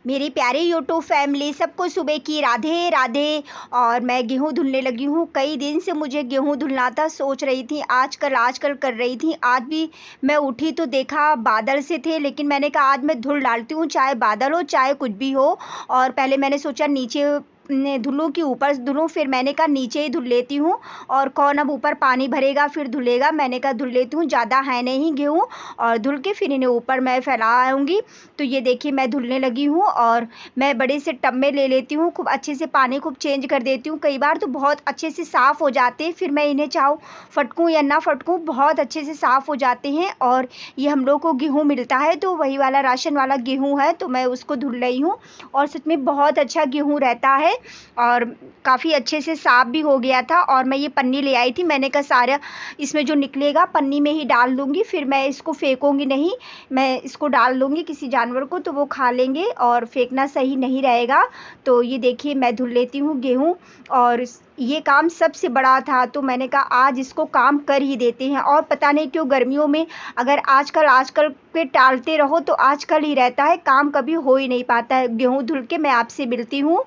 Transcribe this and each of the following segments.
मेरी प्यारी YouTube family सबको सुबह की राधे राधे। और मैं गेहूं धुलने लगी हूं। कई दिन से मुझे गेहूं धुलना था, सोच रही थी आजकल कर रही थी। आज भी मैं उठी तो देखा बादल से थे, लेकिन मैंने कहा आज मैं धुल डालती हूं, चाहे बादल हो चाहे कुछ भी हो। और पहले मैंने सोचा नीचे धुलूं कि ऊपर धुलूं, फिर मैंने कहा नीचे ही धुल लेती हूँ। और कौन अब ऊपर पानी भरेगा फिर धुलेगा, मैंने कहा धुल लेती हूँ, ज़्यादा है नहीं गेहूँ। और धुल के फिर इन्हें ऊपर मैं फैलाऊंगी। तो ये देखिए मैं धुलने लगी हूँ और मैं बड़े से टब में ले लेती हूँ, खूब अच्छे से पानी खूब चेंज कर देती हूँ। कई बार तो बहुत अच्छे से साफ़ हो जाते हैं, फिर मैं इन्हें चाहूँ फटकूँ या ना फटकूँ, बहुत अच्छे से साफ़ हो जाते हैं। और ये हम लोग को गेहूँ मिलता है तो वही वाला राशन वाला गेहूँ है, तो मैं उसको धुल रही हूँ। और सच में बहुत अच्छा गेहूँ रहता है और काफ़ी अच्छे से साफ़ भी हो गया था। और मैं ये पन्नी ले आई थी, मैंने कहा सारा इसमें जो निकलेगा पन्नी में ही डाल दूँगी, फिर मैं इसको फेंकूँगी नहीं, मैं इसको डाल दूँगी किसी जानवर को तो वो खा लेंगे और फेंकना सही नहीं रहेगा। तो ये देखिए मैं धुल लेती हूँ गेहूँ। और ये काम सबसे बड़ा था तो मैंने कहा आज इसको काम कर ही देते हैं। और पता नहीं क्यों गर्मियों में अगर आजकल पे टालते रहो तो आजकल ही रहता है, काम कभी हो ही नहीं पाता है। गेहूँ धुल के मैं आपसे मिलती हूँ।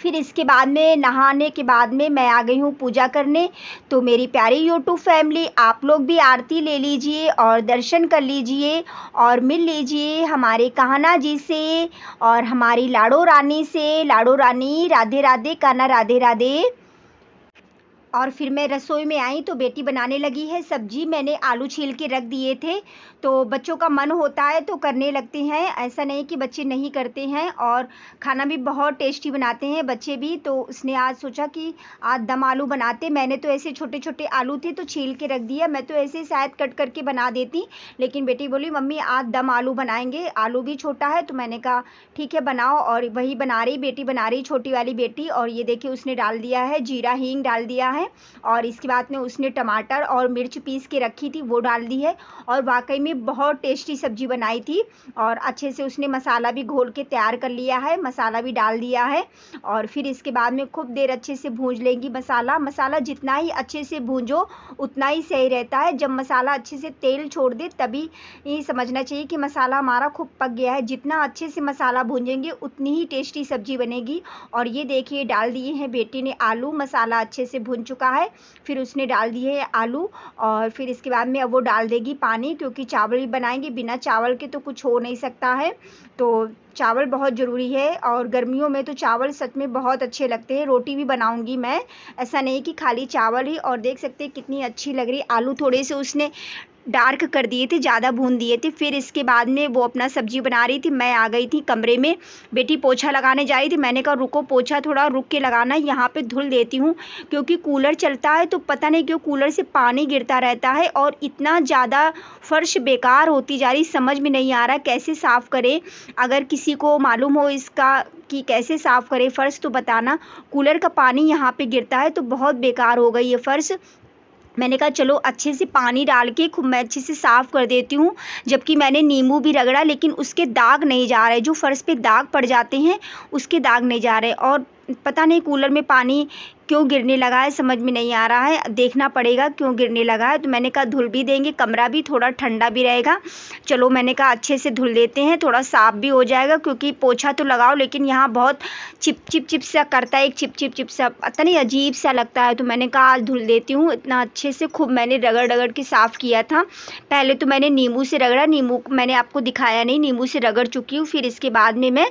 फिर इसके बाद में नहाने के बाद में मैं आ गई हूँ पूजा करने। तो मेरी प्यारी यूट्यूब फैमिली आप लोग भी आरती ले लीजिए और दर्शन कर लीजिए और मिल लीजिए हमारे कान्हा जी से और हमारी लाडो रानी से। लाडो रानी राधे राधे, कान्हा राधे राधे। और फिर मैं रसोई में आई तो बेटी बनाने लगी है सब्जी। मैंने आलू छील के रख दिए थे, तो बच्चों का मन होता है तो करने लगते हैं, ऐसा नहीं कि बच्चे नहीं करते हैं। और खाना भी बहुत टेस्टी बनाते हैं बच्चे भी। तो उसने आज सोचा कि आज दम आलू बनाते। मैंने तो ऐसे छोटे छोटे आलू थे तो छील के रख दिया, मैं तो ऐसे शायद कट करके बना देती, लेकिन बेटी बोली मम्मी आज दम आलू बनाएंगे, आलू भी छोटा है। तो मैंने कहा ठीक है बनाओ, और वही बना रही बेटी, बना रही छोटी वाली बेटी। और ये देखिए उसने डाल दिया है जीरा हींग डाल दिया है, और इसके बाद में उसने टमाटर और मिर्च पीस के रखी थी वो डाल दी है। और वाकई में बहुत टेस्टी सब्जी बनाई थी। और अच्छे से उसने मसाला भी घोल के तैयार कर लिया है, मसाला भी डाल दिया है। और फिर इसके बाद में खूब देर अच्छे से भूंज लेंगी मसाला जितना ही अच्छे से भूंजो उतना ही सही रहता है। जब मसाला अच्छे से तेल छोड़ दे तभी ये समझना चाहिए कि मसाला हमारा खूब पक गया है। जितना अच्छे से मसाला भूंजेंगे उतनी ही टेस्टी सब्जी बनेगी। और ये देखिए डाल दिए हैं बेटी ने आलू, मसाला अच्छे से भुन चुका है। फिर उसने डाल दिए है आलू, और फिर इसके बाद में अब वो डाल देगी पानी, क्योंकि चावल भी बनाएंगे, बिना चावल के तो कुछ हो नहीं सकता है। तो चावल बहुत ज़रूरी है और गर्मियों में तो चावल सच में बहुत अच्छे लगते हैं। रोटी भी बनाऊंगी मैं, ऐसा नहीं कि खाली चावल ही। और देख सकते हैं कितनी अच्छी लग रही। आलू थोड़े से उसने डार्क कर दिए थे, ज़्यादा भून दिए थे। फिर इसके बाद में वो अपना सब्जी बना रही थी, मैं आ गई थी कमरे में। बेटी पोछा लगाने जा रही थी, मैंने कहा रुको पोछा थोड़ा रुक के लगाना, यहाँ पे धुल देती हूँ, क्योंकि कूलर चलता है तो पता नहीं क्यों कूलर से पानी गिरता रहता है और इतना ज़्यादा फर्श बेकार होती जा रही, समझ में नहीं आ रहा कैसे साफ़ करें। अगर किसी को मालूम हो इसका कि कैसे साफ़ करें फ़र्श तो बताना। कूलर का पानी यहाँ पे गिरता है तो बहुत बेकार हो गई ये फ़र्श। मैंने कहा चलो अच्छे से पानी डाल के खूब मैं अच्छे से साफ़ कर देती हूँ। जबकि मैंने नींबू भी रगड़ा, लेकिन उसके दाग नहीं जा रहे, जो फर्श पे दाग पड़ जाते हैं उसके दाग नहीं जा रहे। और पता नहीं कूलर में पानी क्यों गिरने लगा है, समझ में नहीं आ रहा है, देखना पड़ेगा क्यों गिरने लगा है। तो मैंने कहा धुल भी देंगे, कमरा भी थोड़ा ठंडा भी रहेगा। चलो मैंने कहा अच्छे से धुल देते हैं, थोड़ा साफ़ भी हो जाएगा, क्योंकि पोछा तो लगाओ लेकिन यहाँ बहुत चिप सा करता है, एक चिप सा पता नहीं अजीब सा लगता है। तो मैंने कहा आज धुल देती हूँ। इतना अच्छे से खूब मैंने रगड़ के साफ़ किया था। पहले तो मैंने नींबू से रगड़ा, नींबू मैंने आपको दिखाया नहीं, नींबू से रगड़ चुकी हूँ। फिर इसके बाद में मैं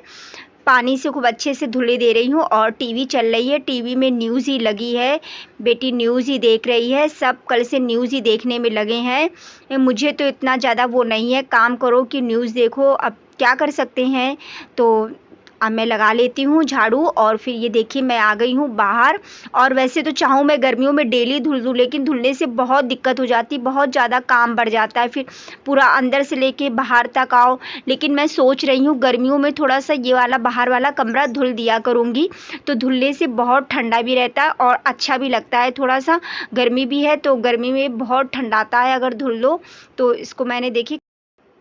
पानी से खूब अच्छे से धुले दे रही हूँ। और टीवी चल रही है, टीवी में न्यूज़ ही लगी है, बेटी न्यूज़ ही देख रही है, सब कल से न्यूज़ ही देखने में लगे हैं। मुझे तो इतना ज़्यादा वो नहीं है, काम करो कि न्यूज़ देखो, अब क्या कर सकते हैं। तो अब मैं लगा लेती हूँ झाड़ू। और फिर ये देखिए मैं आ गई हूँ बाहर। और वैसे तो चाहूँ मैं गर्मियों में डेली धुल दूँ, लेकिन धुलने से बहुत दिक्कत हो जाती, बहुत ज़्यादा काम बढ़ जाता है, फिर पूरा अंदर से लेके बाहर तक आओ। लेकिन मैं सोच रही हूँ गर्मियों में थोड़ा सा ये वाला बाहर वाला कमरा धुल दिया करूँगी, तो धुलने से बहुत ठंडा भी रहता है और अच्छा भी लगता है। थोड़ा सा गर्मी भी है तो गर्मी में बहुत ठंडाता है अगर धुल लो। तो इसको मैंने देखी।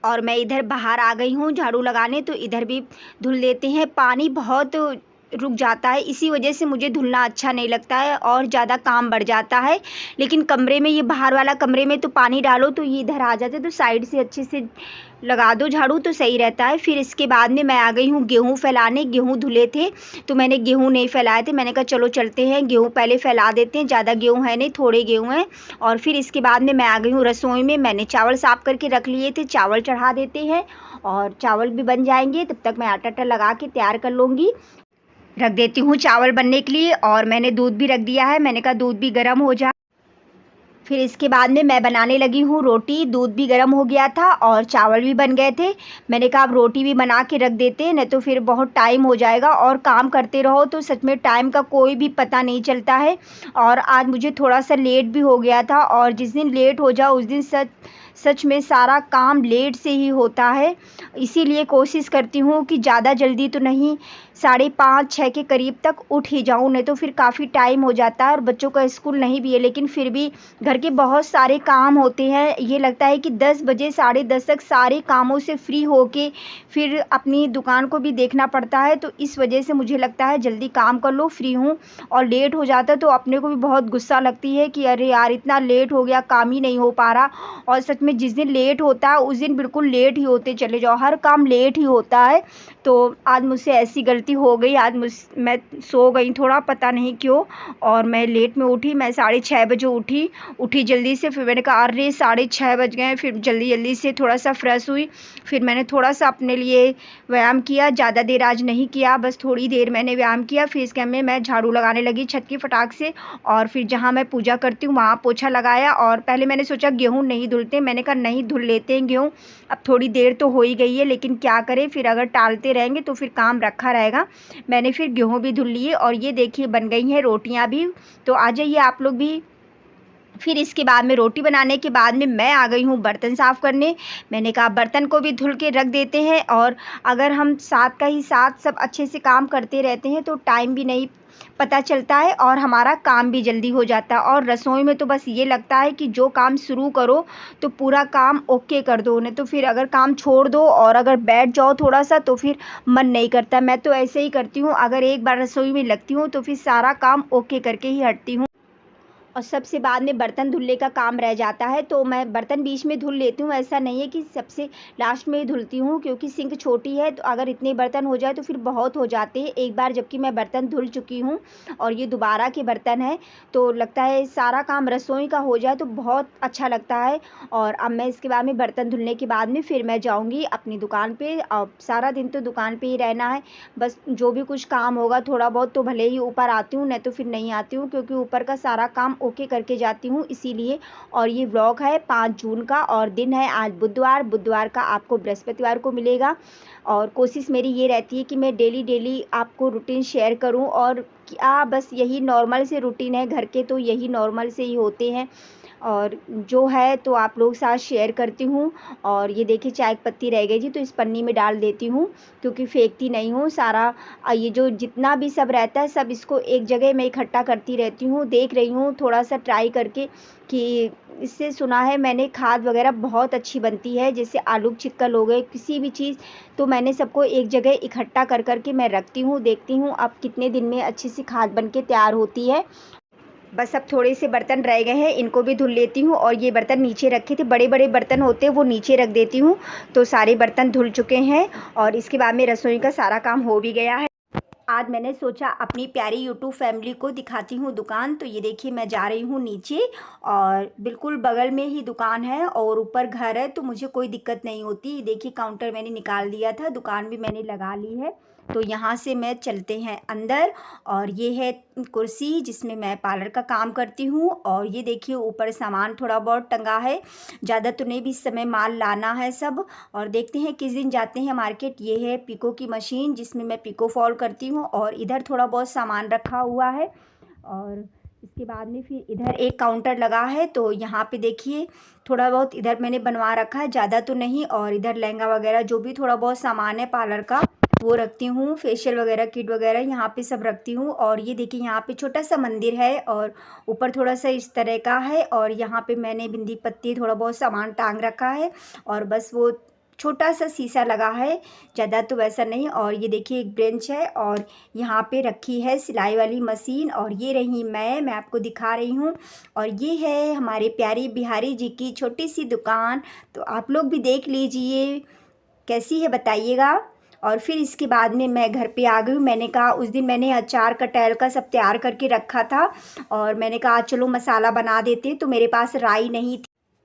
और मैं इधर बाहर आ गई हूँ झाड़ू लगाने, तो इधर भी धुल लेते हैं। पानी बहुत रुक जाता है, इसी वजह से मुझे धुलना अच्छा नहीं लगता है और ज़्यादा काम बढ़ जाता है। लेकिन कमरे में, ये बाहर वाला कमरे में तो पानी डालो तो ये इधर आ जाते, तो साइड से अच्छे से लगा दो झाड़ू तो सही रहता है। फिर इसके बाद में मैं आ गई हूँ गेहूँ फैलाने। गेहूँ धुले थे तो मैंने गेहूँ नहीं फैलाए थे, मैंने कहा चलो चलते हैं गेहूँ पहले फैला देते हैं, ज़्यादा गेहूँ है नहीं, थोड़े गेहूँ हैं। और फिर इसके बाद में मैं आ गई हूँ रसोई में। मैंने चावल साफ़ करके रख लिए थे, चावल चढ़ा देते हैं और चावल भी बन जाएंगे, तब तक मैं आटा लगा के तैयार कर लूँगी, रख देती हूँ चावल बनने के लिए। और मैंने दूध भी रख दिया है, मैंने कहा दूध भी गर्म हो जाए। फिर इसके बाद में मैं बनाने लगी हूँ रोटी। दूध भी गर्म हो गया था और चावल भी बन गए थे। मैंने कहा अब रोटी भी बना के रख देते हैं, नहीं तो फिर बहुत टाइम हो जाएगा और काम करते रहो तो सच में टाइम का कोई भी पता नहीं चलता है। और आज मुझे थोड़ा सा लेट भी हो गया था, और जिस दिन लेट हो जाओ उस दिन सच में सारा काम लेट से ही होता है। इसीलिए कोशिश करती हूँ कि ज़्यादा जल्दी तो नहीं, 5:30-6 के करीब तक उठ ही जाऊँ, नहीं तो फिर काफ़ी टाइम हो जाता है और बच्चों का स्कूल नहीं भी है। लेकिन फिर भी घर के बहुत सारे काम होते हैं, ये लगता है कि 10 बजे 10:30 तक सारे कामों से फ्री होके फिर अपनी दुकान को भी देखना पड़ता है। तो इस वजह से मुझे लगता है जल्दी काम कर लो, फ्री हूँ। और लेट हो जाता है तो अपने को भी बहुत गुस्सा लगती है कि अरे यार इतना लेट हो गया, काम ही नहीं हो पा रहा। और सच में जिस दिन लेट होता है उस दिन बिल्कुल लेट ही होते चले जाओ, हर काम लेट ही होता है। तो आज मुझसे ऐसी गलती हो गई। आज मैं सो गई थोड़ा, पता नहीं क्यों, और मैं लेट में उठी। मैं 6:30 बजे उठी जल्दी से। फिर मैंने कहा अरे 6:30 बज गए। फिर जल्दी से थोड़ा सा फ्रेश हुई। फिर मैंने थोड़ा सा अपने लिए व्यायाम किया, ज़्यादा देर आज नहीं किया, बस थोड़ी देर मैंने व्यायाम किया। फिर इसके में मैं झाड़ू लगाने लगी छत की फटाक से। और फिर जहाँ मैं पूजा करती हूँ वहाँ पोछा लगाया। और पहले मैंने सोचा गेहूँ नहीं धुलते, मैंने कहा नहीं धुल लेते हैं गेहूँ, अब थोड़ी देर तो हो ही गई है, लेकिन क्या करें, फिर अगर टालते रहेंगे तो फिर काम रखा रहेगा। मैंने फिर गेहूँ भी धुल लिए और ये देखिए बन गई हैं रोटियाँ भी। तो आ जाइए आप लोग भी। फिर इसके बाद में रोटी बनाने के बाद में मैं आ गई हूँ बर्तन साफ़ करने। मैंने कहा बर्तन को भी धुल के रख देते हैं, और अगर हम साथ का ही साथ सब अच्छे से काम करते रहते हैं तो टाइम भी नहीं पता चलता है और हमारा काम भी जल्दी हो जाता है। और रसोई में तो बस ये लगता है कि जो काम शुरू करो तो पूरा काम ओके कर दो, नहीं तो फिर अगर काम छोड़ दो और अगर बैठ जाओ थोड़ा सा तो फिर मन नहीं करता। मैं तो ऐसे ही करती हूँ, अगर एक बार रसोई में लगती हूँ तो फिर सारा काम ओके करके ही हटती हूँ। और सबसे बाद में बर्तन धुलने का काम रह जाता है तो मैं बर्तन बीच में धुल लेती हूँ। ऐसा नहीं है कि सबसे लास्ट में ही धुलती हूँ, क्योंकि सिंक छोटी है तो अगर इतने बर्तन हो जाए तो फिर बहुत हो जाते हैं एक बार, जबकि मैं बर्तन धुल चुकी हूँ और ये दोबारा के बर्तन है। तो लगता है सारा काम रसोई का हो जाए तो बहुत अच्छा लगता है। और अब मैं इसके बाद में बर्तन धुलने के बाद में फिर मैं जाऊँगी अपनी दुकान पर। अब सारा दिन तो दुकान पर ही रहना है, बस जो भी कुछ काम होगा थोड़ा बहुत तो भले ही ऊपर आती हूँ, नहीं तो फिर नहीं आती हूँ, क्योंकि ऊपर का सारा काम ओके करके जाती हूँ इसीलिए। और ये व्लॉग है 5 जून का और दिन है आज बुधवार का आपको बृहस्पतिवार को मिलेगा। और कोशिश मेरी ये रहती है कि मैं डेली आपको रूटीन शेयर करूँ, और क्या बस यही नॉर्मल से रूटीन है घर के, तो यही नॉर्मल से ही होते हैं और जो है तो आप लोग साथ शेयर करती हूँ। और ये देखिए चाय की पत्ती रह गई थी तो इस पन्नी में डाल देती हूँ, क्योंकि फेंकती नहीं हूँ सारा। ये जो जितना भी सब रहता है सब इसको एक जगह मैं इकट्ठा करती रहती हूँ। देख रही हूँ थोड़ा सा ट्राई करके कि इससे सुना है मैंने खाद वगैरह बहुत अच्छी बनती है, जैसे आलू छिक्कल हो गए किसी भी चीज़, तो मैंने सबको एक जगह इकट्ठा कर के मैं रखती हूँ। देखती हूँ अब कितने दिन में अच्छी सी खाद बन के तैयार होती है। बस अब थोड़े से बर्तन रह गए हैं, इनको भी धुल लेती हूँ। और ये बर्तन नीचे रखे थे, बड़े बड़े बर्तन होते हैं वो नीचे रख देती हूँ। तो सारे बर्तन धुल चुके हैं और इसके बाद में रसोई का सारा काम हो भी गया है। आज मैंने सोचा अपनी प्यारी यूट्यूब फैमिली को दिखाती हूँ दुकान। तो ये देखिए मैं जा रही हूँ नीचे, और बिल्कुल बगल में ही दुकान है और ऊपर घर है, तो मुझे कोई दिक्कत नहीं होती। देखिए काउंटर मैंने निकाल दिया था, दुकान भी मैंने लगा ली है। तो यहाँ से मैं चलते हैं अंदर। और ये है कुर्सी जिसमें मैं पार्लर का काम करती हूँ। और ये देखिए ऊपर सामान थोड़ा बहुत टंगा है, ज़्यादा तो नहीं भी, इस समय माल लाना है सब। और देखते हैं किस दिन जाते हैं मार्केट। ये है पिको की मशीन जिसमें मैं पिको फॉल करती हूँ, और इधर थोड़ा बहुत सामान रखा हुआ है। और इसके बाद में फिर इधर एक काउंटर लगा है, तो यहाँ पे देखिए थोड़ा बहुत इधर मैंने बनवा रखा है, ज़्यादा तो नहीं। और इधर लहंगा वगैरह जो भी थोड़ा बहुत सामान है पार्लर का वो रखती हूँ, फेशियल वगैरह किट वगैरह यहाँ पे सब रखती हूँ। और ये देखिए यहाँ पे छोटा सा मंदिर है और ऊपर थोड़ा सा इस तरह का है, और यहाँ पे मैंने बिंदी पत्ती थोड़ा बहुत सामान टांग रखा है। और बस वो छोटा सा शीशा लगा है, ज़्यादा तो वैसा नहीं। और ये देखिए एक बेंच है और यहाँ पे रखी है सिलाई वाली मशीन। और ये रही मैं आपको दिखा रही हूँ। और ये है हमारे प्यारी बिहारी जी की छोटी सी दुकान। तो आप लोग भी देख लीजिए कैसी है, बताइएगा। और फिर इसके बाद में मैं घर पे आ गई हूँ। मैंने कहा उस दिन मैंने अचार कटहल का सब तैयार करके रखा था और मैंने कहा चलो मसाला बना देते हैं, तो मेरे पास राई नहीं थी।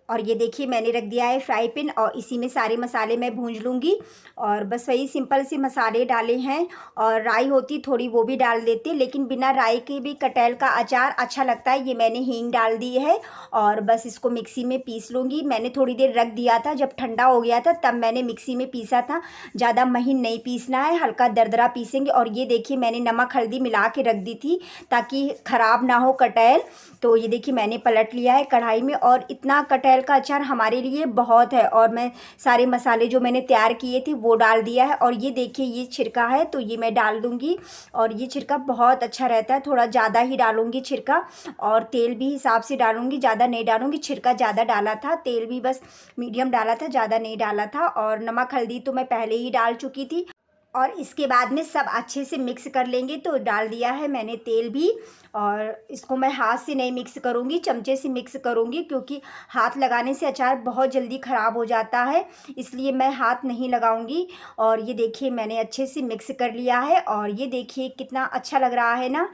और ये देखिए मैंने रख दिया है फ्राई पैन और इसी में सारे मसाले मैं भूंज लूँगी। और बस वही सिंपल से मसाले डाले हैं। और राई होती थोड़ी वो भी डाल देते, लेकिन बिना राई के भी कटहल का अचार अच्छा लगता है। ये मैंने हींग डाल दी है और बस इसको मिक्सी में पीस लूँगी। मैंने थोड़ी देर रख दिया था, जब ठंडा हो गया था तब मैंने मिक्सी में पीसा था। ज़्यादा महीन नहीं पीसना है, हल्का दरदरा पीसेंगे। और ये देखिए मैंने नमक हल्दी मिला के रख दी थी ताकि ख़राब ना हो कटहल। तो ये देखिए मैंने पलट लिया है कढ़ाई में और इतना कटहल का अचार हमारे लिए बहुत है। और मैं सारे मसाले जो मैंने तैयार किए थे वो डाल दिया है। और ये देखिए ये छिरका है तो ये मैं डाल दूँगी। और ये छिरका बहुत अच्छा रहता है, थोड़ा ज़्यादा ही डालूँगी छिरका। और तेल भी हिसाब से डालूँगी, ज़्यादा नहीं डालूँगी। छिरका ज़्यादा डाला था, तेल भी बस मीडियम डाला था, ज़्यादा नहीं डाला था। और नमक हल्दी तो मैं पहले ही डाल चुकी थी। और इसके बाद में सब अच्छे से मिक्स कर लेंगे। तो डाल दिया है मैंने तेल भी। और इसको मैं हाथ से नहीं मिक्स करूँगी, चमचे से मिक्स करूँगी, क्योंकि हाथ लगाने से अचार बहुत जल्दी ख़राब हो जाता है, इसलिए मैं हाथ नहीं लगाऊँगी। और ये देखिए मैंने अच्छे से मिक्स कर लिया है। और ये देखिए कितना अच्छा लग रहा है ना,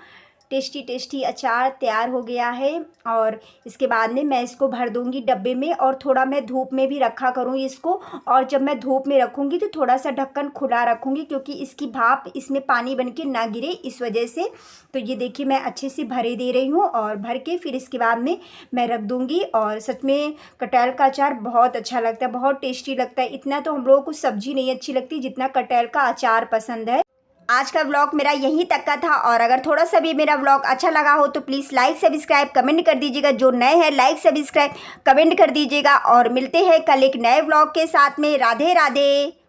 टेस्टी टेस्टी अचार तैयार हो गया है। और इसके बाद में मैं इसको भर दूंगी डब्बे में और थोड़ा मैं धूप में भी रखा करूँ इसको। और जब मैं धूप में रखूँगी तो थोड़ा सा ढक्कन खुला रखूँगी, क्योंकि इसकी भाप इसमें पानी बन के ना गिरे, इस वजह से। तो ये देखिए मैं अच्छे से भरे दे रही हूँ और भर के फिर इसके बाद में मैं रख दूँगी। और सच में कटहल का अचार बहुत अच्छा लगता है, बहुत टेस्टी लगता है। इतना तो हम लोगों को सब्जी नहीं अच्छी लगती जितना कटहल का अचार पसंद है। आज का व्लॉग मेरा यहीं तक का था। और अगर थोड़ा सा भी मेरा व्लॉग अच्छा लगा हो तो प्लीज़ लाइक सब्सक्राइब कमेंट कर दीजिएगा। जो नए हैं लाइक सब्सक्राइब कमेंट कर दीजिएगा। और मिलते हैं कल एक नए व्लॉग के साथ में। राधे राधे।